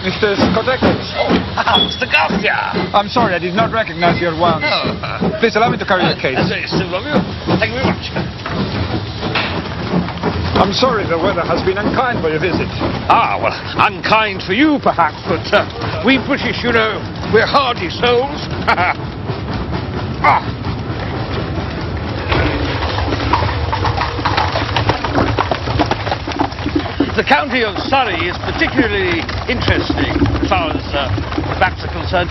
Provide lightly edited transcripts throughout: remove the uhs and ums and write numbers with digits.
Mr. Scott Eccles. Oh, Mr. Garcia. I'm sorry, I did not recognize you at once. Oh. Please allow me to carry your case. That's very civil of you. Thank you very much. I'm sorry the weather has been unkind for your visit. Ah, well, unkind for you, perhaps, but we British, you know, we're hardy souls. Ah. The county of Surrey is particularly interesting as far as facts are concerned.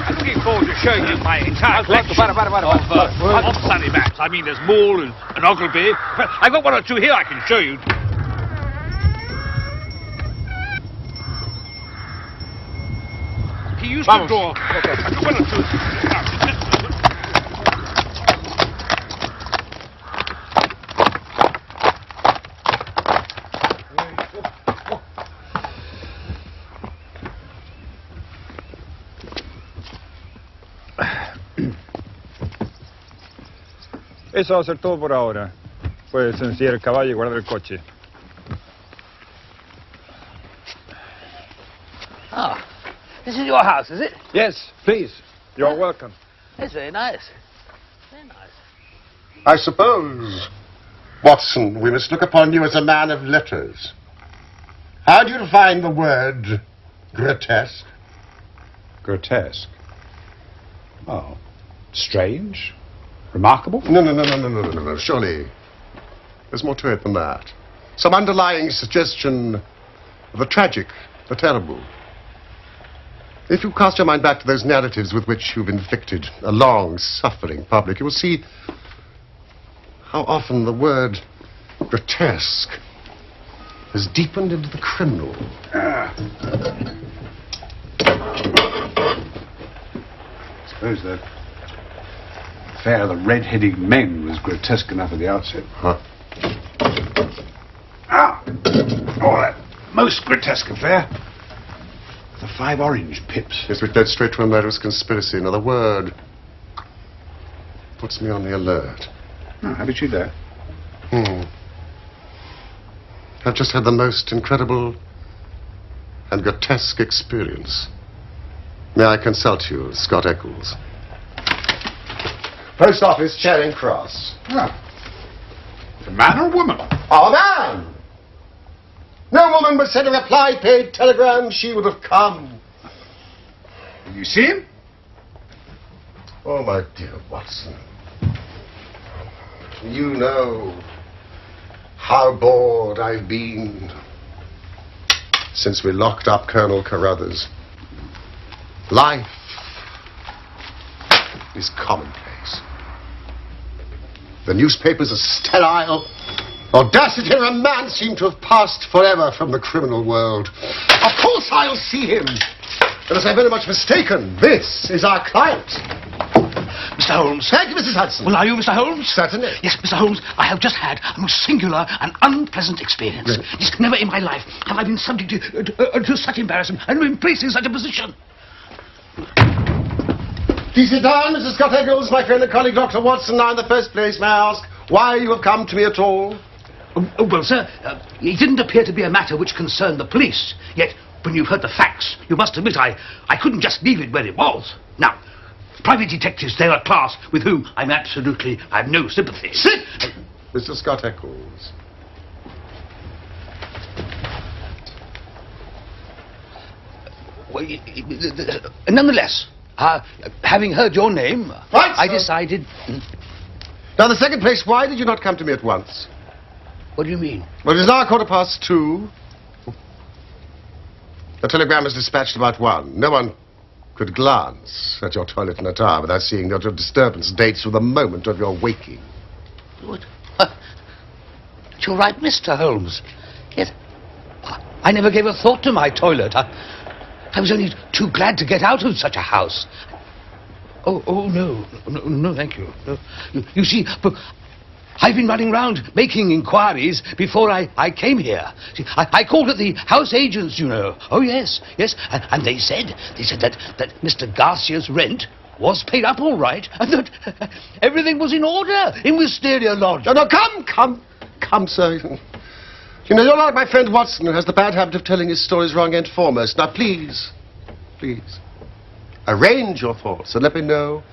I'm looking forward to showing you my entire collection of Surrey maps. I mean, there's Maul and Ogleby. I've got one or two here I can show you. He used to draw. Okay. I've got one or two. Eso va a ser todo por ahora. Puedes ensillar el caballo y guardar el coche. Ah, this is your house, is it? Yes, please. You're welcome. It's very nice. Very nice. I suppose, Watson, we must look upon you as a man of letters. How do you define the word grotesque? Grotesque? Oh, strange? Remarkable? No. Surely, there's more to it than that. Some underlying suggestion of the tragic, the terrible. If you cast your mind back to those narratives with which you've inflicted a long, suffering public, you will see how often the word grotesque has deepened into the criminal. I suppose that affair of the red-headed men was grotesque enough at the outset. Huh? Oh, that most grotesque affair. The 5 orange pips. Yes, which led straight to a murderous conspiracy. Another word puts me on the alert. Oh, how did you do that? I've just had the most incredible and grotesque experience. May I consult you, Scott Eccles? Post office, Charing Cross. Ah. A man or a woman? Oh, man! No woman but sent a reply-paid telegram. She would have come. Did you see him? Oh, my dear Watson. You know how bored I've been since we locked up Colonel Carruthers. Life is commonplace. The newspapers are sterile. Audacity and romance seem to have passed forever from the criminal world. Of course I'll see him. Unless I'm very much mistaken, this is our client. Mr. Holmes. Thank you, Mrs. Hudson. Well, are you Mr. Holmes? Certainly. Yes, Mr. Holmes, I have just had a most singular and unpleasant experience. Really? Yes, never in my life have I been subject to such embarrassment and been placed in such a position. Please sit down, Mrs. Scott Eccles, my friend and colleague, Dr. Watson. Now, in the first place, may I ask why you have come to me at all? Well, sir, it didn't appear to be a matter which concerned the police. Yet, when you've heard the facts, you must admit I couldn't just leave it where it was. Now, private detectives, they're a class with whom I have no sympathy. Sit! Mr. Scott Eccles. Well, nonetheless, having heard your name, Right, I sir. decided... Now, in the second place, why did you not come to me at once? What do you mean? Well, it is now 2:15. The telegram was dispatched about 1:00. No one could glance at your toilet and attire without seeing that your disturbance dates from the moment of your waking. What? You're right, Mr. Holmes. Yes, I never gave a thought to my toilet. I was only too glad to get out of such a house. Oh, no, thank you. No. You see, I've been running round making inquiries before I came here. See, I called at the house agents, you know. Oh, yes. And they said that Mr. Garcia's rent was paid up all right, and that everything was in order in Wisteria Lodge. No, no, come, sir. You know, you're like my friend Watson, who has the bad habit of telling his stories wrong end foremost. Now, please, arrange your thoughts and let me know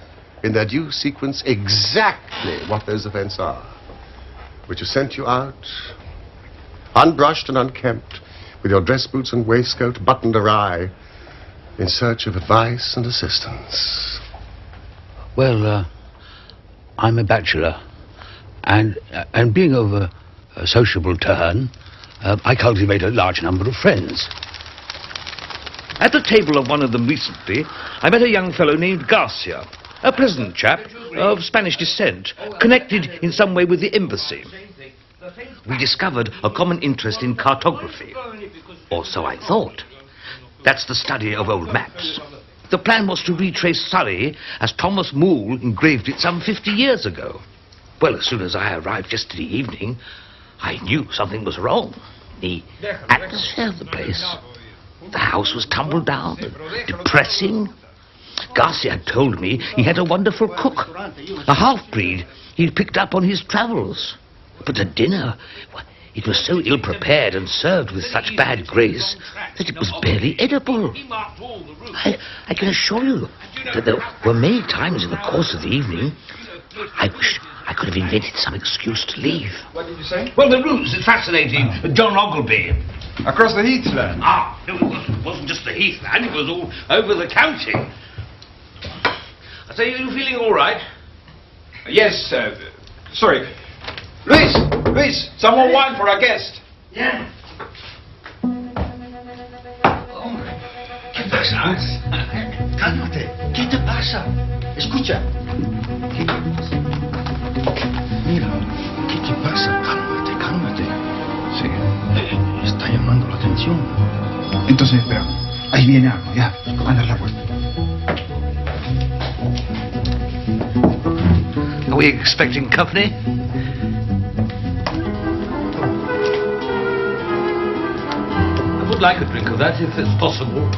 in their due sequence exactly what those events are, which have sent you out, unbrushed and unkempt, with your dress boots and waistcoat buttoned awry, in search of advice and assistance. Well, I'm a bachelor, and being of a sociable turn, I cultivate a large number of friends. At the table of one of them recently, I met a young fellow named Garcia, a pleasant chap of Spanish descent, connected in some way with the embassy. We discovered a common interest in cartography, or so I thought. That's the study of old maps. The plan was to retrace Surrey as Thomas Moole engraved it some 50 years ago. Well, as soon as I arrived yesterday evening, I knew something was wrong. The atmosphere of the place. The house was tumbled down and depressing. Garcia had told me he had a wonderful cook, a half-breed he'd picked up on his travels. But the dinner, well, it was so ill-prepared and served with such bad grace that it was barely edible. I can assure you that there were many times in the course of the evening I wished I could have invented some excuse to leave. What did you say? Well, the ruse is fascinating. John Ogilvy. Across the heathland? Ah, no, it wasn't just the heathland, it was all over the county. I say, are you feeling all right? Yes, sorry. Luis, some more wine for our guest. Yeah. ¿Qué pasa? Cálmate. ¿Qué te pasa? Escucha. Mira, ¿qué te pasa? Cálmate. Sí. Está llamando la atención. Entonces, espera. Ahí viene algo, ya. Anda a la vuelta. Are we expecting company? I would like a drink of that, if it's possible.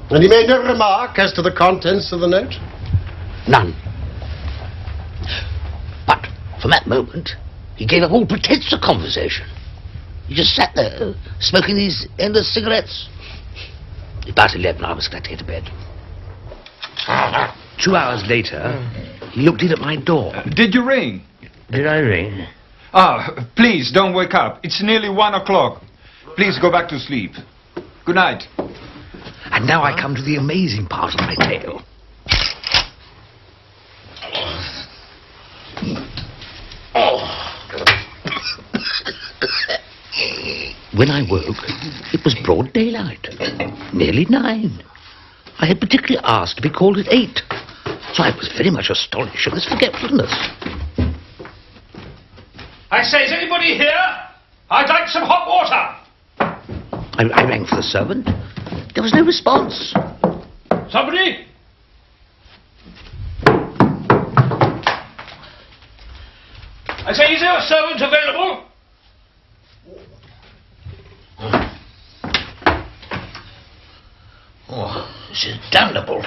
And he made no remark as to the contents of the note? None. But from that moment, he gave up all pretense of conversation. He just sat there, smoking these endless cigarettes. About 11, I was glad to get to bed. 2 hours later, he looked in at my door. Did you ring? Did I ring? Ah, please, don't wake up. It's nearly 1 o'clock. Please go back to sleep. Good night. And now I come to the amazing part of my tale. When I woke, it was broad daylight, nearly 9. I had particularly asked to be called at 8, so I was very much astonished at this forgetfulness. I say, is anybody here? I'd like some hot water. I rang for the servant. There was no response. Somebody? I say, is there a servant available? Oh, this is damnable.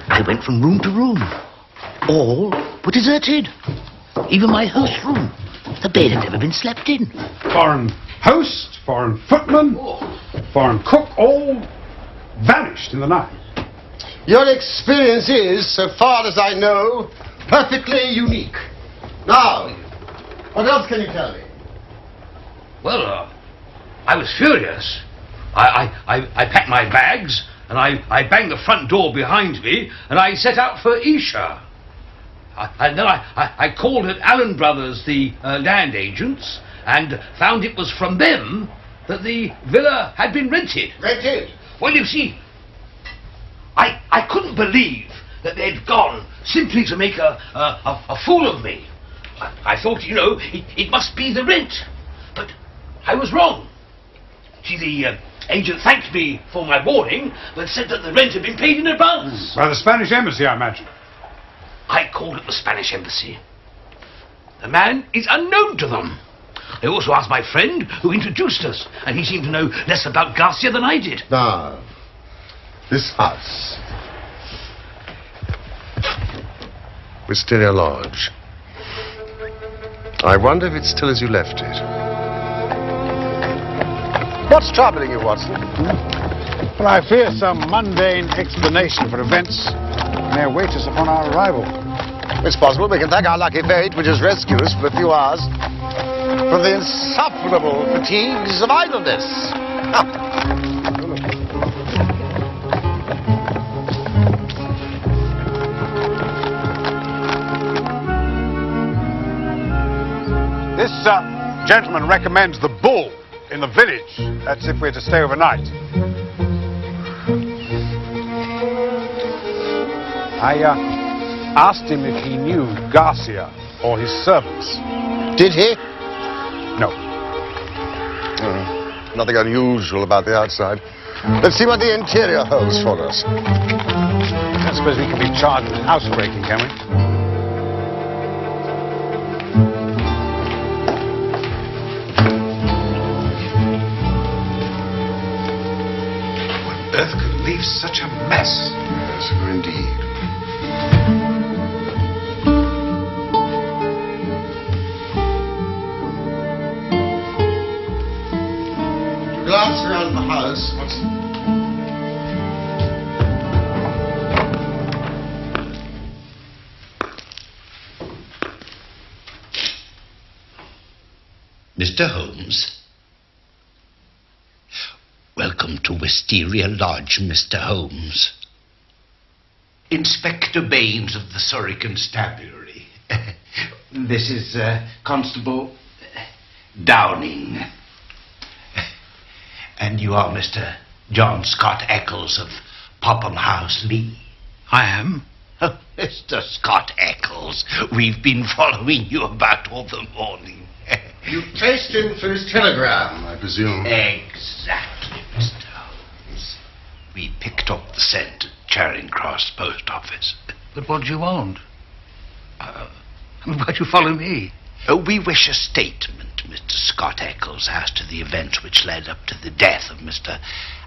I went from room to room. All were deserted. Even my host's room. The bed had never been slept in. Foreign host, foreign footman, foreign cook, all vanished in the night. Your experience is, so far as I know, perfectly unique. Now, what else can you tell me? Well, I was furious. I packed my bags, and I banged the front door behind me, and I set out for Esher. And then I called at Allen Brothers, the land agents, and found it was from them that the villa had been rented. Rented? Well, you see, I couldn't believe that they'd gone simply to make a fool of me. I thought, you know, it must be the rent. I was wrong. See, the agent thanked me for my warning, but said that the rent had been paid in advance. By the Spanish embassy, I imagine. I called at the Spanish embassy. The man is unknown to them. I also asked my friend who introduced us, and he seemed to know less about Garcia than I did. Now, this house. Wisteria Lodge. I wonder if it's still as you left it. What's troubling you, Watson? Well, I fear some mundane explanation for events may await us upon our arrival. It's possible we can thank our lucky fate, which has rescued us for a few hours from the insufferable fatigues of idleness. This gentleman recommends the Bull in the village. That's if we're to stay overnight. I asked him if he knew Garcia or his servants. Did he? No. Nothing unusual about the outside. Let's see what the interior holds for us. I suppose we can be charged with housebreaking, can we? What on earth could leave such a mess? Yes, indeed. Glance around the house. Mr. Holmes. Welcome to Wisteria Lodge, Mr. Holmes. Inspector Baines of the Surrey Constabulary. This is Constable Downing. And you are Mr. John Scott Eccles of Popham House, Lee. I am. Oh, Mr. Scott Eccles, we've been following you about all the morning. You traced him for his telegram, I presume. Exactly, Mr. Holmes. We picked up the scent at Charing Cross Post Office. But what do you want? Why'd you follow me? We wish a statement, Mr. Scott Eccles, as to the events which led up to the death of Mr.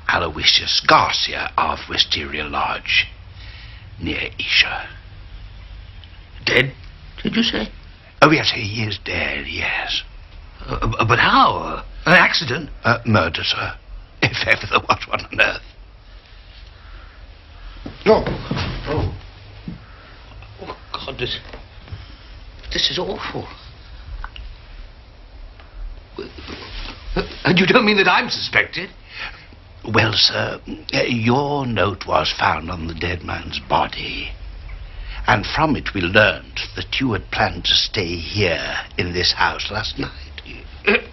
Aloysius Garcia of Wisteria Lodge, near Isha. Dead, did you say? Oh, yes, he is dead, yes. But how? An accident? Murder, sir. If ever there was one on earth. No. Oh, God, this is awful. And you don't mean that I'm suspected? Well, sir, your note was found on the dead man's body. And from it we learned that you had planned to stay here in this house last night.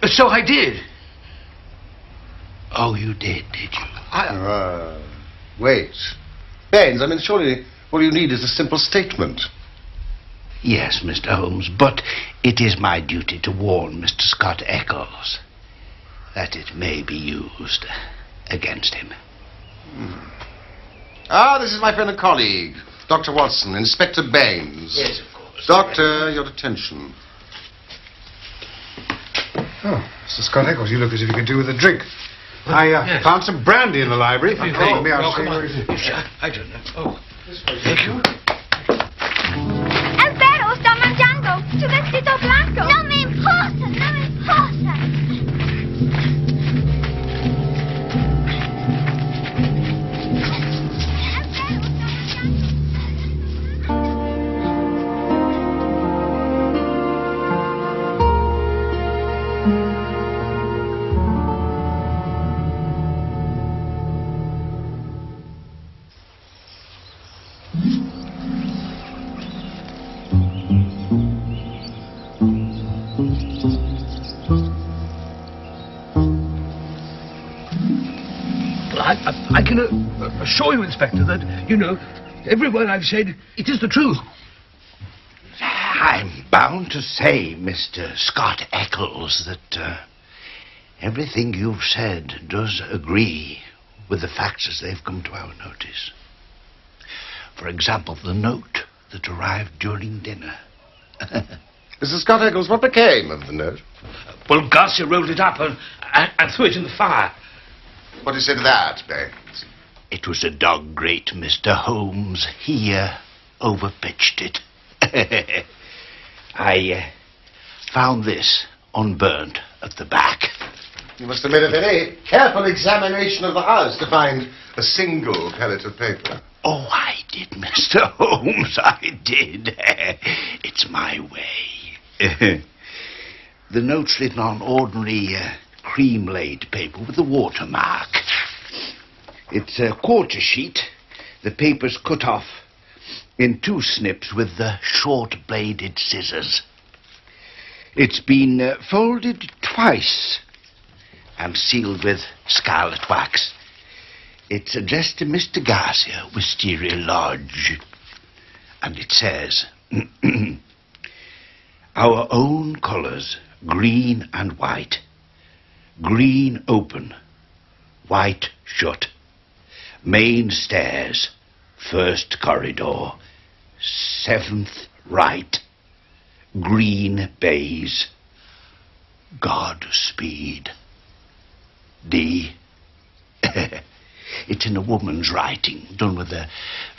So I did. Oh, you did you? Wait. Baines, I mean, surely all you need is a simple statement. Yes, Mr. Holmes, but it is my duty to warn Mr. Scott Eccles that it may be used against him. This is my friend and colleague, Dr. Watson, Inspector Baines. Yes, of course. Doctor, your attention. Oh, Mr. Scott Eccles, you look as if you could do with a drink. I found some brandy in the library. Come on. I don't know. Oh, thank you. El perro está mangiando su vestido blanco. No me importa, no me importa. I can assure you, Inspector, that, every word I've said, it is the truth. I'm bound to say, Mr. Scott Eccles, that Everything you've said does agree with the facts as they've come to our notice. For example, the note that arrived during dinner. Mrs. Scott Eccles, what became of the note? Well, Garcia rolled it up and threw it in the fire. What do you say to that, Baines? It was a dog grate, Mr. Holmes. He overpitched it. I found this unburnt at the back. You must have made a very careful examination of the house to find a single pellet of paper. Oh, I did, Mr. Holmes, I did. It's my way. The note's written on ordinary cream-laid paper with a watermark. It's a quarter sheet. The paper's cut off in 2 snips with the short-bladed scissors. It's been folded twice and sealed with scarlet wax. It's addressed to Mr. Garcia, Wisteria Lodge. And it says, our own colours, green and white. Green open, white shut. Main stairs, 1st corridor, 7th right. Green bays. Godspeed. D. It's in a woman's writing, done with a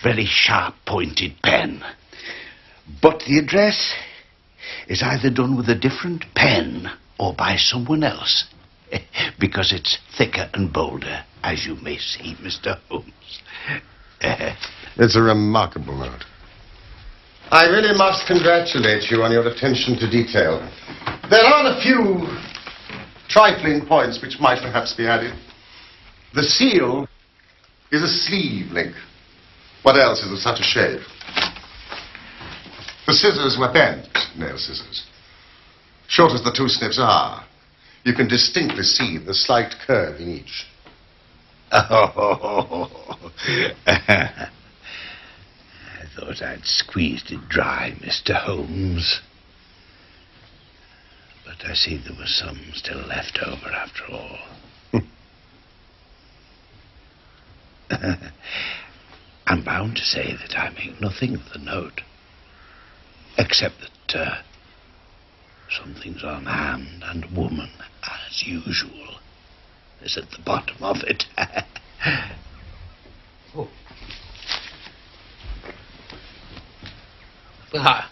very sharp-pointed pen. But the address is either done with a different pen or by someone else, because it's thicker and bolder, as you may see, Mr. Holmes. It's a remarkable note. I really must congratulate you on your attention to detail. There are a few trifling points which might perhaps be added. The seal is a sleeve link. What else is of such a shape? The scissors were bent, nail scissors. Short as the 2 snips are, you can distinctly see the slight curve in each. Oh, I thought I'd squeezed it dry, Mr. Holmes. But I see there was some still left over after all. I'm bound to say that I make nothing of the note, except that something's on hand and woman, as usual, is at the bottom of it. Oh. Well,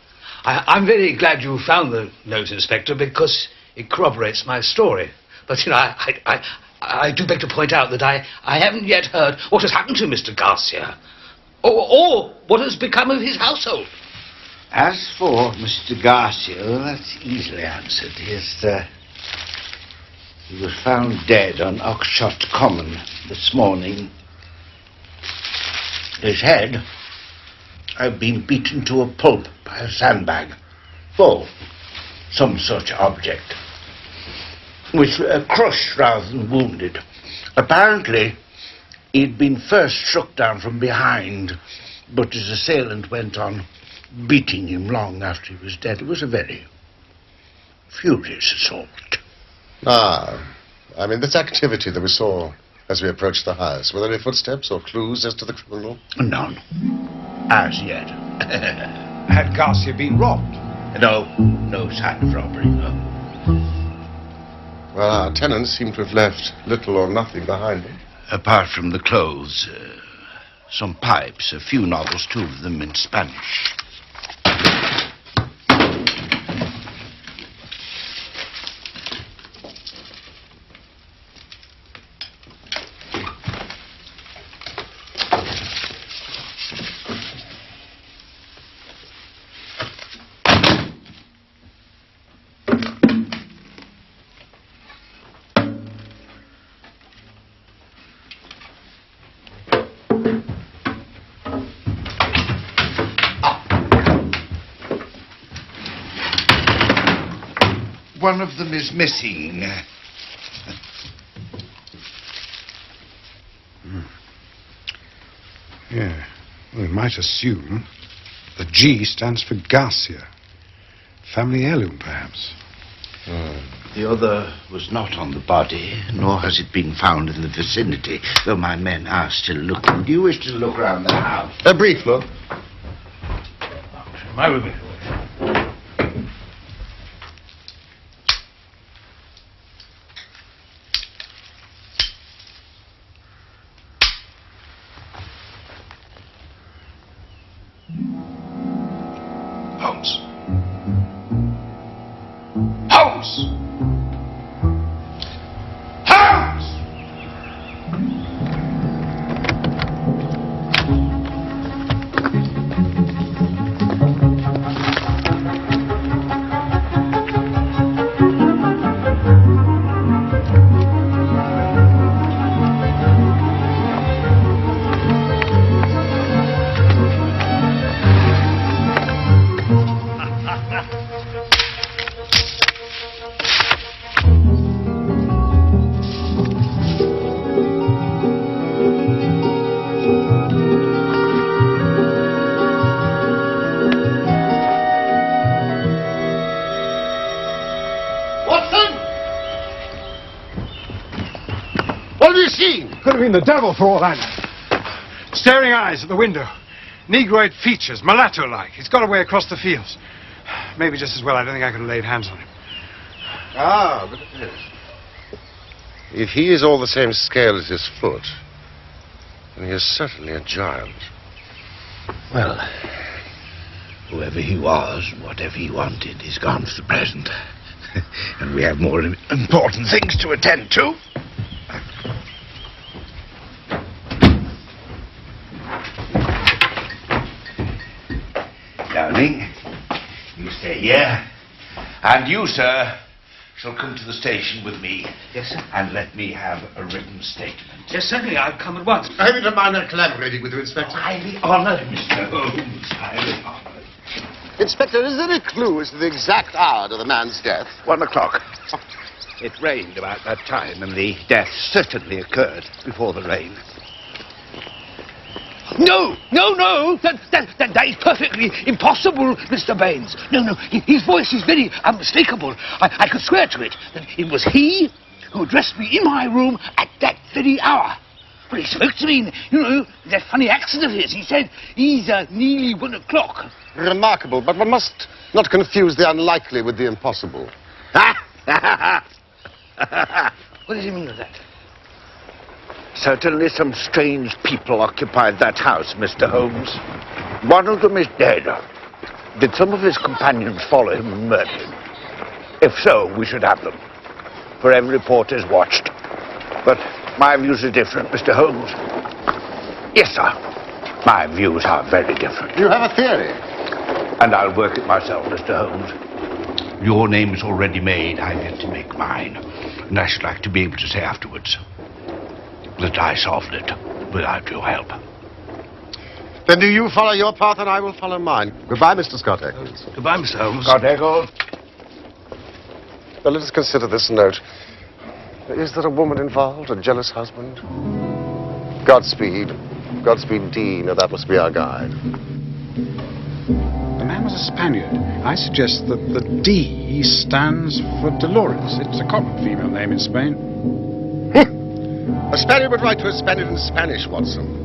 I'm very glad you found the note, Inspector, because it corroborates my story. But, you know, I do beg to point out that I haven't yet heard what has happened to Mr. Garcia, or what has become of his household. As for Mr. Garcia, well, that's easily answered. He was found dead on Oxshott Common this morning. His head had been beaten to a pulp by a sandbag, or some such object, which crushed rather than wounded. Apparently, he'd been first struck down from behind, but his assailant went on beating him long after he was dead. It was a very furious assault. I mean, this activity that we saw as we approached the house, were there any footsteps or clues as to the criminal? None. As yet. Had Garcia been robbed? No sign of robbery, no. Well, our tenants seem to have left little or nothing behind them. Apart from the clothes, some pipes, a few novels, 2 of them in Spanish. One of them is missing. Yeah, well, we might assume the G stands for Garcia. Family heirloom, perhaps. The other was not on the body, nor has it been found in the vicinity, though my men are still looking. Do you wish to look round the house? A brief look. My will be. Holmes. Holmes! Holmes! What have you seen? Could have been the devil for all I know. Staring eyes at the window. Negroid features, mulatto-like. He's got away across the fields. Maybe just as well. I don't think I could have laid hands on him. Ah, but if he is all the same scale as his foot, then he is certainly a giant. Well, whoever he was, whatever he wanted, is gone for the present. And we have more important things to attend to. Darling, you stay here. And you, sir, shall come to the station with me. Yes, sir. And let me have a written statement. Yes, certainly. I'll come at once. I don't mind not collaborating with you, Inspector. Highly honoured, Mr. Holmes. Highly honoured. Inspector, is there a clue as to the exact hour of the man's death? 1 o'clock. It rained about that time, and the death certainly occurred before the rain. No! That is perfectly impossible, Mr. Baines. No. His voice is very unmistakable. I could swear to it that it was he who addressed me in my room at that very hour. Well, he spoke to me in, that funny accent of his. He said, he's nearly 1 o'clock. Remarkable, but one must not confuse the unlikely with the impossible. What does he mean by that? Certainly some strange people occupied that house, Mr. Holmes. One of them is dead. Did some of his companions follow him and murder him? If so, we should have them. For every report is watched. But my views are different, Mr. Holmes. Yes, sir. My views are very different. You have a theory. And I'll work it myself, Mr. Holmes. Your name is already made. I've yet to make mine. And I should like to be able to say afterwards that I solved it without your help. Then do you follow your path and I will follow mine. Goodbye, Mr. Scott Eccles. Goodbye, Mr. Holmes. Scott Eccles. Now let us consider this note. Is there a woman involved? A jealous husband? Godspeed. Godspeed, Dean. Now that must be our guide. The man was a Spaniard. I suggest that the D stands for Dolores. It's a common female name in Spain. A Spaniard would write to a Spaniard in Spanish, Watson.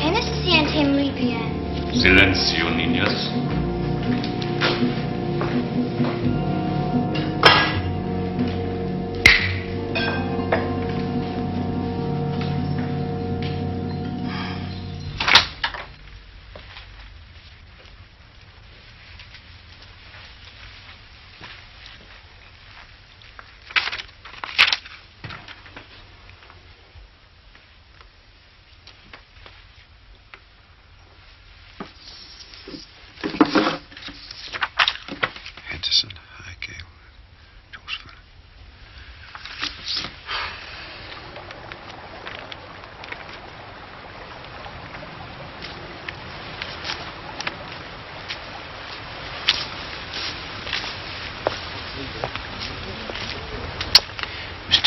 ¿Qué no se siente muy bien? Silencio, niñas. Henderson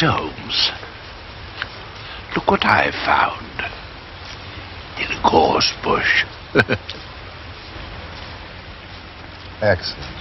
Mr. Holmes, look what I've found in a gorse bush. Excellent.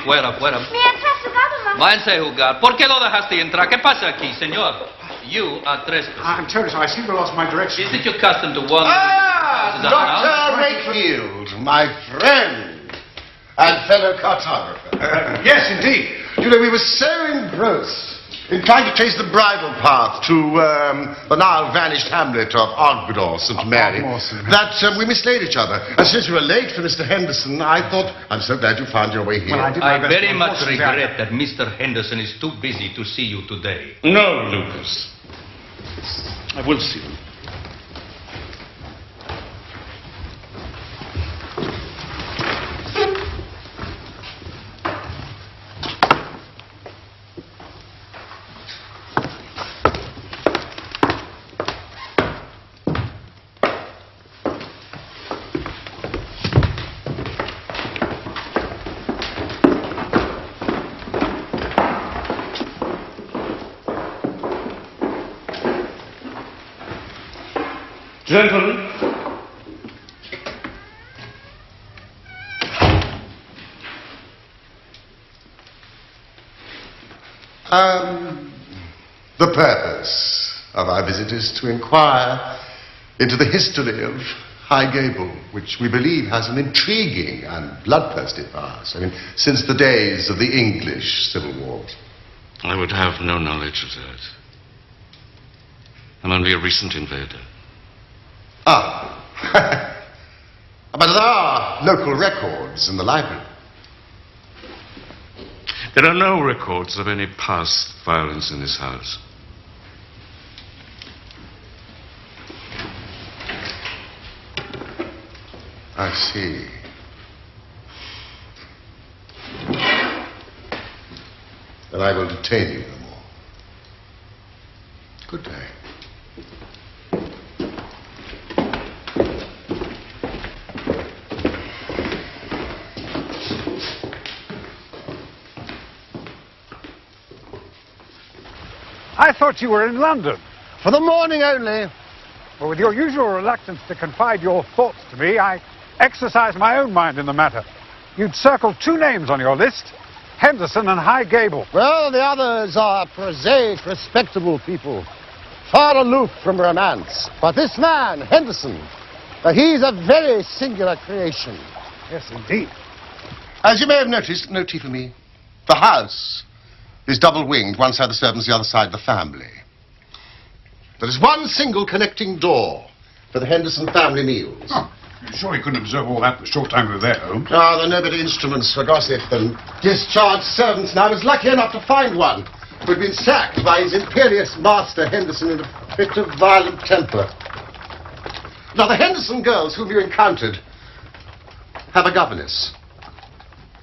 Fuera. Váyanse a jugar. ¿Por qué lo dejaste entrar? ¿Qué pasa aquí, señor? You are trespassing. I'm terribly sorry. I seem to have lost my direction. Is it your custom to wander? Dr. Wakefield, my friend and fellow cartographer. Yes, indeed. You know, we were so engrossed in trying to trace the bridle path to the now vanished hamlet of Ogden, St. Mary, that we mislaid each other. And since you were late for Mr. Henderson, I thought, I'm so glad you found your way here. Well, I very much regret that Mr. Henderson is too busy to see you today. No, Lucas. I will see you. Gentlemen. The purpose of our visit is to inquire into the history of High Gable, which we believe has an intriguing and bloodthirsty past. I mean, since the days of the English Civil War. I would have no knowledge of that. I'm only a recent invader. Ah. But there are local records in the library. There are no records of any past violence in this house. I see. Then I will detain you no more. Good day. I thought you were in London. For the morning only. Well, with your usual reluctance to confide your thoughts to me, I exercised my own mind in the matter. You'd circled two names on your list, Henderson and High Gable. Well, the others are prosaic, respectable people, far aloof from romance. But this man, Henderson, he's a very singular creation. Yes, indeed. As you may have noticed, no tea for me. The house is double-winged, one side the servants, the other side the family. There is one single connecting door for the Henderson family meals. Oh, you sure you couldn't observe all that in the short time we were there, Holmes? Ah, there are no better instruments for gossip than discharged servants, and I was lucky enough to find one who had been sacked by his imperious master, Henderson, in a fit of violent temper. Now, the Henderson girls whom you encountered have a governess,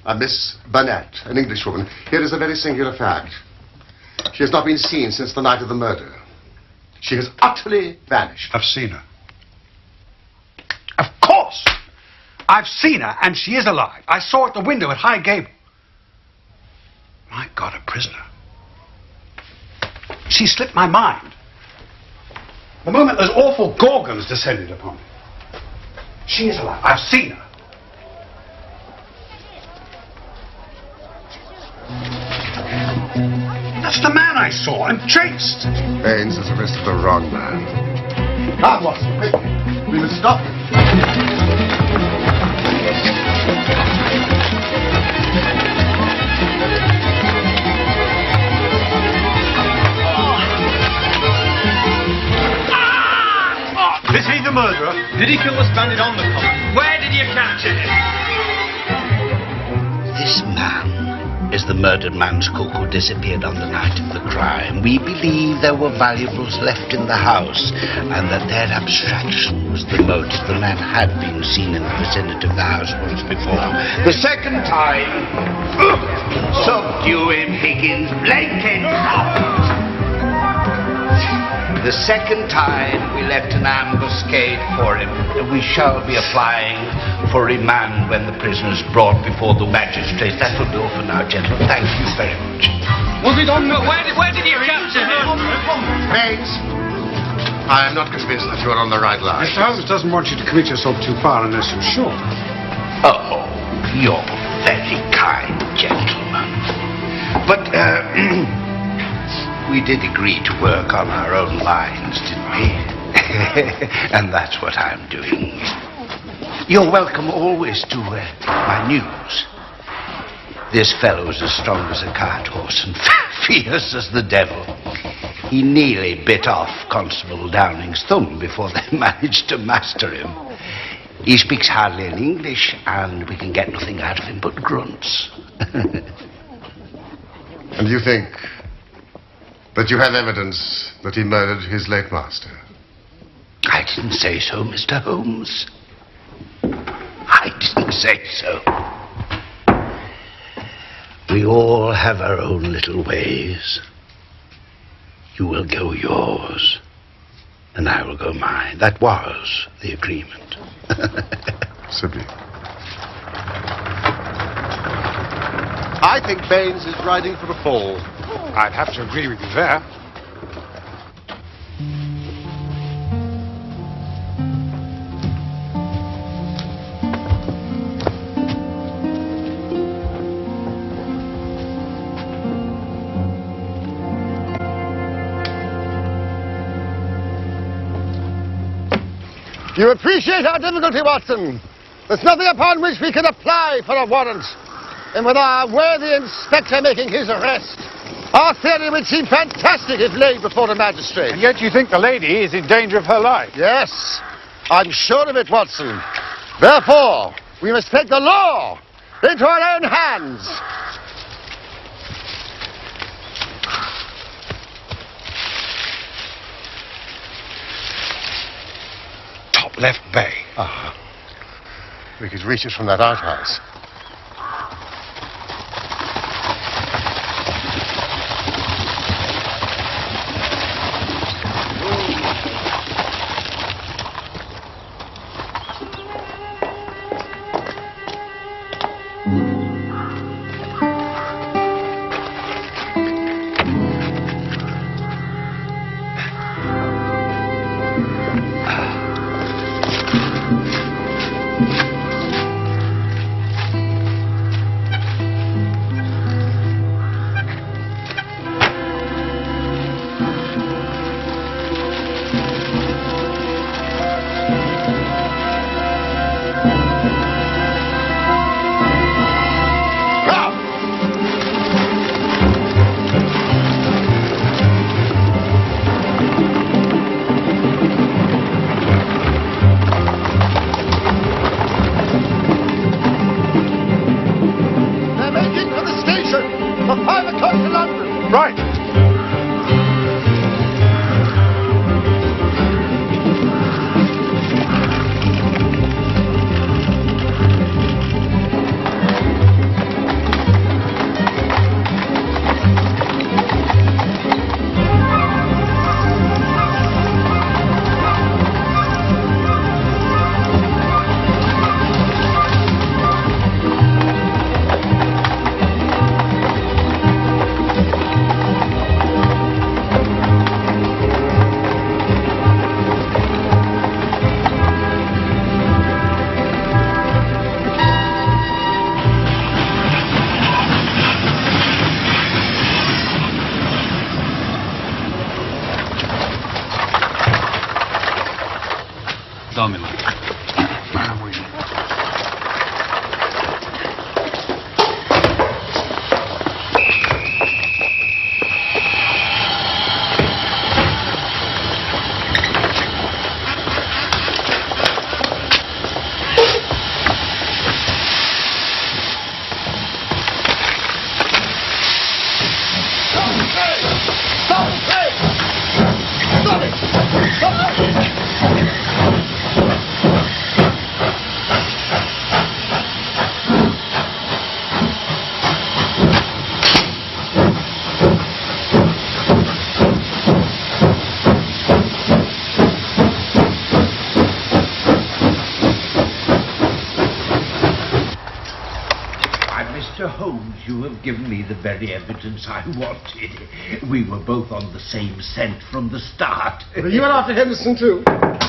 a Miss Burnett, an Englishwoman. Here is a very singular fact. She has not been seen since the night of the murder. She has utterly vanished. I've seen her. Of course! I've seen her, and she is alive. I saw her at the window at High Gable. My God, a prisoner. She slipped my mind. The moment those awful gorgons descended upon me. She is alive. I've seen her. That's the man I saw and chased. Baines has arrested the wrong man. Come, Watson, quickly. We must stop him. Is he the murderer? Did he kill the bandit on the common? Where did you capture him? This man is the murdered man's cook who disappeared on the night of the crime. We believe there were valuables left in the house and that their abstraction was the motive. The man had been seen in the vicinity of the house once before. The second time, subdue him, Higgins, blanket. The second time we left an ambuscade for him. We shall be applying for remand when the prisoner is brought before the magistrates. That will be all for now, gentlemen. Thank you very much. Was it on the... Where did you capture him? Baines, I am not convinced that you are on the right line. Mr. Holmes doesn't want you to commit yourself too far unless you're sure. Oh, you're very kind, gentlemen. But, we did agree to work on our own lines, didn't we? And that's what I'm doing. You're welcome always to my news. This fellow's as strong as a cart horse and fierce as the devil. He nearly bit off Constable Downing's thumb before they managed to master him. He speaks hardly any English, and we can get nothing out of him but grunts. And you think that you have evidence that he murdered his late master? I didn't say so, Mr. Holmes. I didn't say so. We all have our own little ways. You will go yours, and I will go mine. That was the agreement. Sibyl. I think Baines is riding for a fall. I'd have to agree with you there. You appreciate our difficulty, Watson. There's nothing upon which we can apply for a warrant. And with our worthy inspector making his arrest, our theory would seem fantastic if laid before the magistrate. And yet you think the lady is in danger of her life? Yes, I'm sure of it, Watson. Therefore, we must take the law into our own hands. Top left bay. Ah, we could reach it from that outhouse. Mr. Holmes, you have given me the very evidence I wanted. We were both on the same scent from the start. Well, you went after Henderson, too?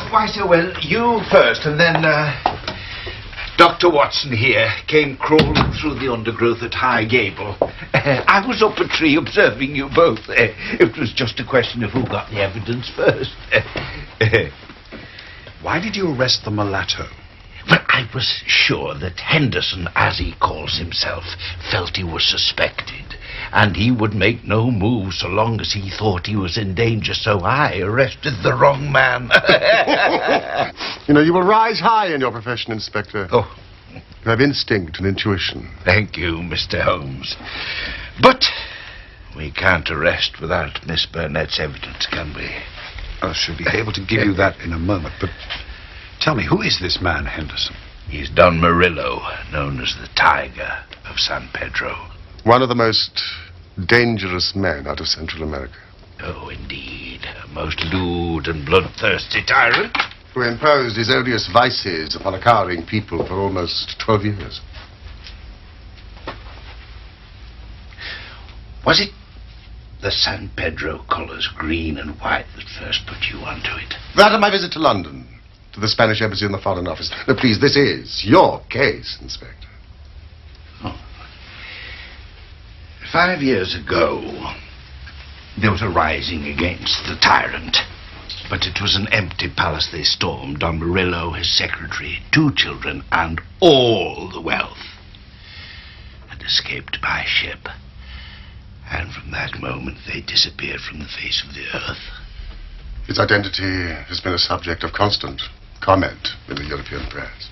Why, sir, well, you first, and then, Dr. Watson here came crawling through the undergrowth at High Gable. I was up a tree observing you both. It was just a question of who got the evidence first. Why did you arrest the mulatto? Well, I was sure that Henderson, as he calls himself, felt he was suspected, and he would make no move so long as he thought he was in danger, so I arrested the wrong man. You know, you will rise high in your profession, Inspector. Oh. You have instinct and intuition. Thank you, Mr. Holmes. But we can't arrest without Miss Burnett's evidence, can we? I shall be able to give you that in a moment, but tell me, who is this man, Henderson? He's Don Murillo, known as the Tiger of San Pedro. One of the most dangerous men out of Central America. Oh, indeed. A most lewd and bloodthirsty tyrant. Who imposed his odious vices upon a cowering people for almost 12 years. Was it the San Pedro colours, green and white, that first put you onto it? That and my visit to London, to the Spanish Embassy and the Foreign Office. No, please, this is your case, Inspector. Oh. 5 years ago, there was a rising against the tyrant. But it was an empty palace they stormed. Don Murillo, his secretary, 2 children, and all the wealth had escaped by ship. And from that moment, they disappeared from the face of the earth. His identity has been a subject of constant comment in the European press.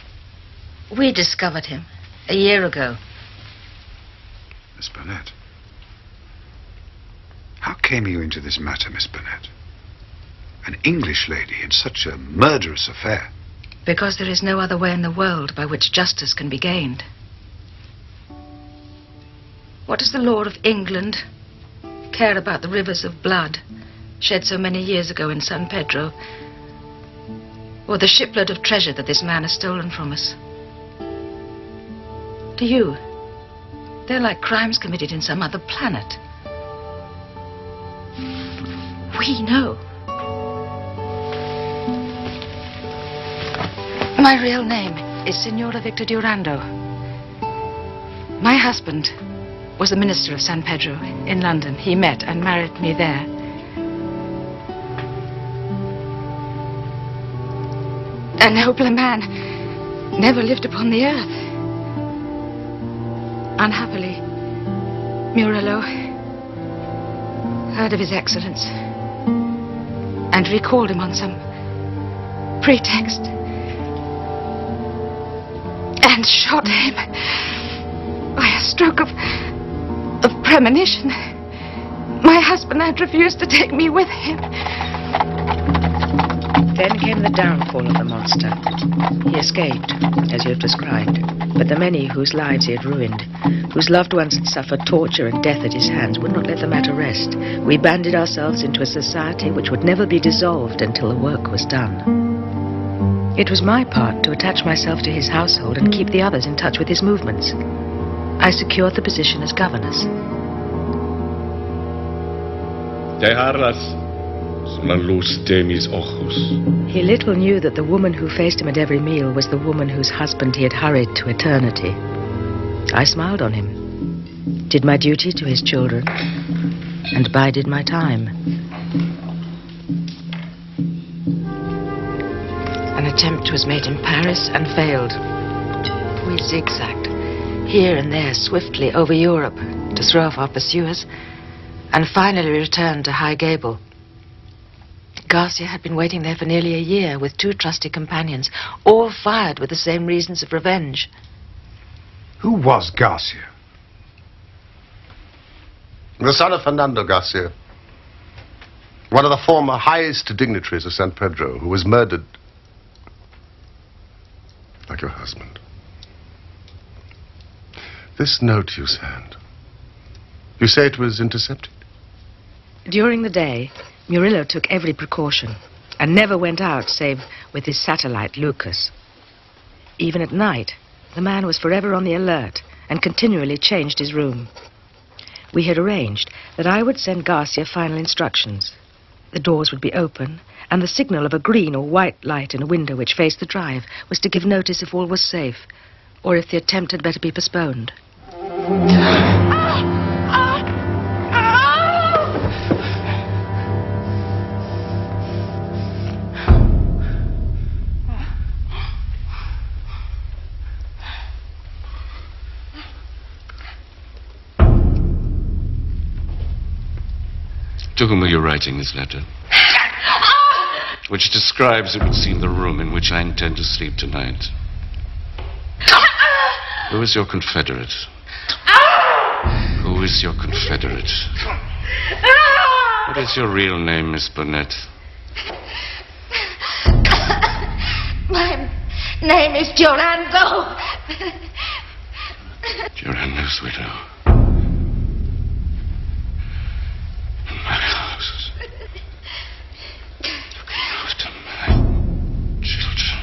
We discovered him a year ago. Miss Burnett. How came you into this matter, Miss Burnett? An English lady in such a murderous affair. Because there is no other way in the world by which justice can be gained. What does the law of England care about the rivers of blood shed so many years ago in San Pedro, or the shipload of treasure that this man has stolen from us? To you, they're like crimes committed in some other planet. We know. My real name is Signora Victor Durando. My husband was the minister of San Pedro in London. He met and married me there. A nobler man never lived upon the earth. Unhappily, Murillo heard of his excellence and recalled him on some pretext and shot him by a stroke of premonition. My husband had refused to take me with him. Then came the downfall of the monster. He escaped, as you have described, but the many whose lives he had ruined, whose loved ones had suffered torture and death at his hands, would not let the matter rest. We banded ourselves into a society which would never be dissolved until the work was done. It was my part to attach myself to his household and keep the others in touch with his movements. I secured the position as governess. Dejarlas man luz de mis ojos. He little knew that the woman who faced him at every meal was the woman whose husband he had hurried to eternity. I smiled on him, did my duty to his children, and bided my time. An attempt was made in Paris and failed. We zigzagged, here and there, swiftly over Europe to throw off our pursuers, and finally returned to High Gable. Garcia had been waiting there for nearly a year with 2 trusty companions, all fired with the same reasons of revenge. Who was Garcia? The son of Fernando Garcia, one of the former highest dignitaries of San Pedro, who was murdered like your husband. This note you sent, you say it was intercepted? During the day, Murillo took every precaution and never went out save with his satellite, Lucas. Even at night, the man was forever on the alert and continually changed his room. We had arranged that I would send Garcia final instructions. The doors would be open, and the signal of a green or white light in a window which faced the drive was to give notice if all was safe, or if the attempt had better be postponed. To whom are you writing this letter? Which describes, it would seem, the room in which I intend to sleep tonight. Who is your confederate? Who is your confederate? What is your real name, Miss Burnett? My name is Durando. Durando's widow. In my house. Looking after my children.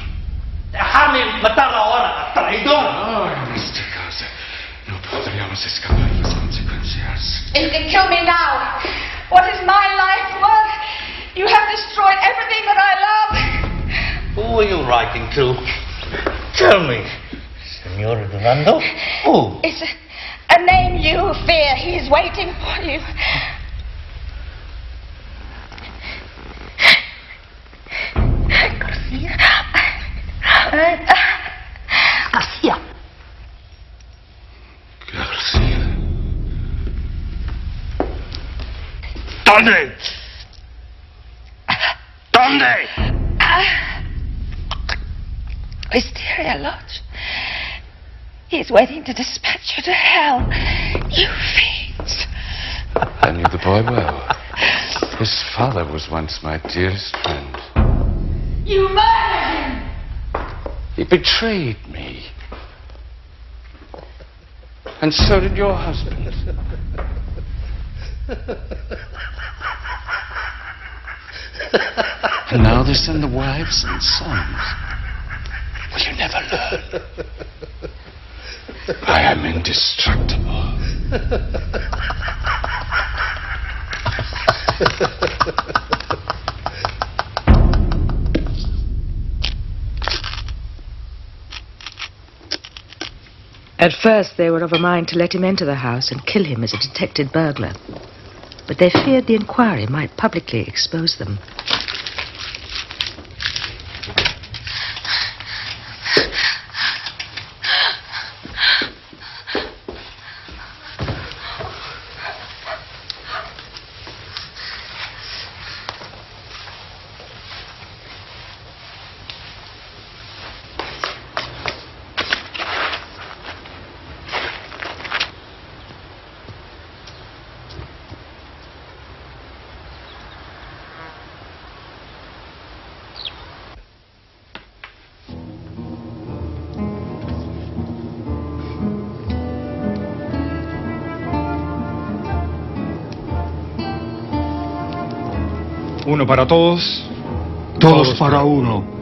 Déjame matar ahora, traidor. Oh, Mr. Garza, no podríamos escapar las consecuencias. You can kill me now. What is my life worth? You have destroyed everything that I love. Who are you writing to? Tell me, Senora Durando. Who? It's a name you fear. He is waiting for you. Garcia. Garcia. Garcia. ¿Dónde? ¿Dónde? Wisteria Lodge. He's waiting to dispatch you to hell. You fiends. I knew the boy well. His father was once my dearest friend. You murdered him. He betrayed me. And so did your husband. And now they send the wives and sons. Will you never learn? I am indestructible. At first, they were of a mind to let him enter the house and kill him as a detected burglar. But they feared the inquiry might publicly expose them. Uno para todos. Todos para uno.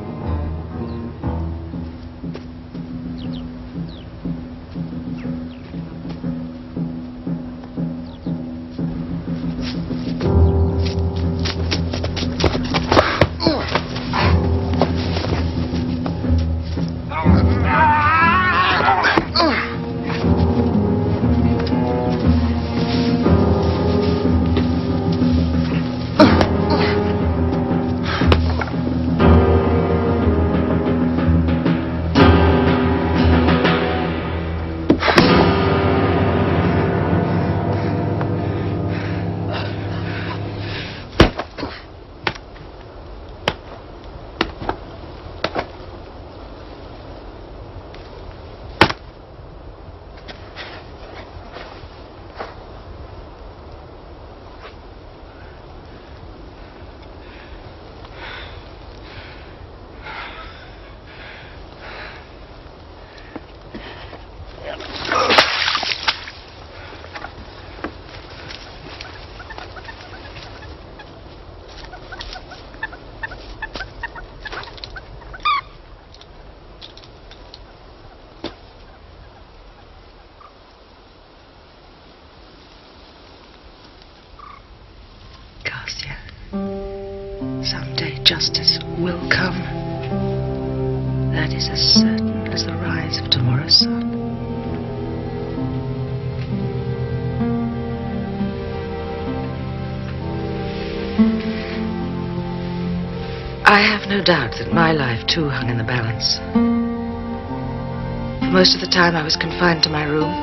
justice will come. That is as certain as the rise of tomorrow's sun. I have no doubt that my life, too, hung in the balance. For most of the time I was confined to my room,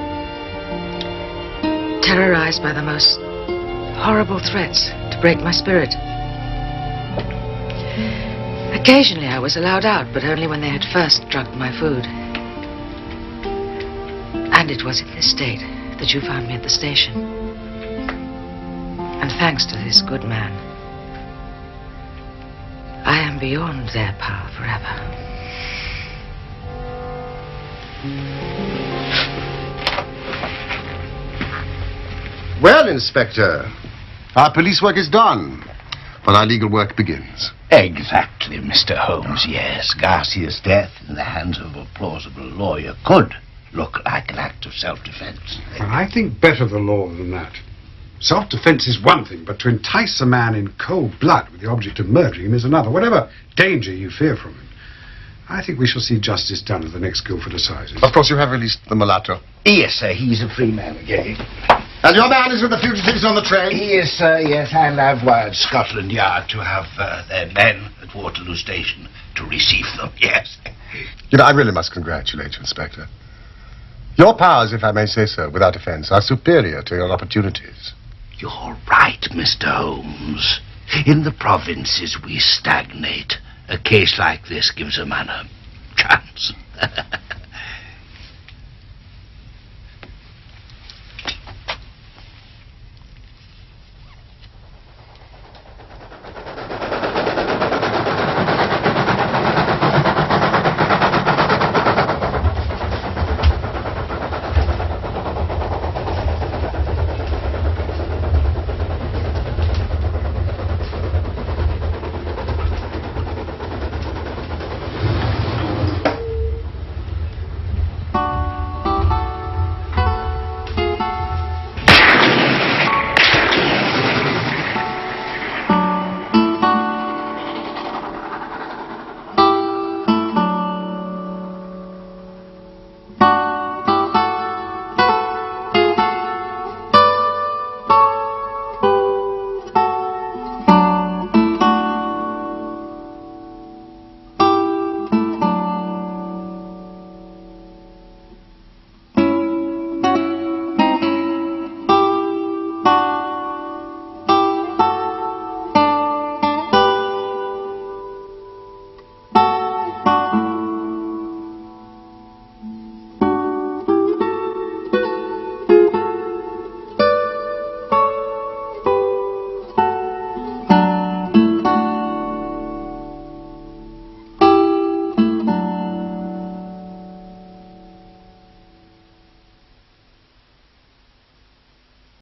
terrorized by the most horrible threats to break my spirit. Occasionally I was allowed out, but only when they had first drugged my food. And it was in this state that you found me at the station. And thanks to this good man, I am beyond their power forever. Well, Inspector, our police work is done, but our legal work begins. Exactly, Mr. Holmes, yes. Garcia's death in the hands of a plausible lawyer could look like an act of self-defense. Well, I think better the law than that. Self-defense is one thing, but to entice a man in cold blood with the object of murdering him is another. Whatever danger you fear from him, I think we shall see justice done at the next Guildford Assizes. Of course, you have released the mulatto. Yes, sir, he's a free man again. And your man is with the fugitives on the train? Yes, sir, yes, and I've wired Scotland Yard to have their men at Waterloo Station to receive them, yes. You know, I really must congratulate you, Inspector. Your powers, if I may say so, without offense, are superior to your opportunities. You're right, Mr. Holmes. In the provinces we stagnate. A case like this gives a man a chance.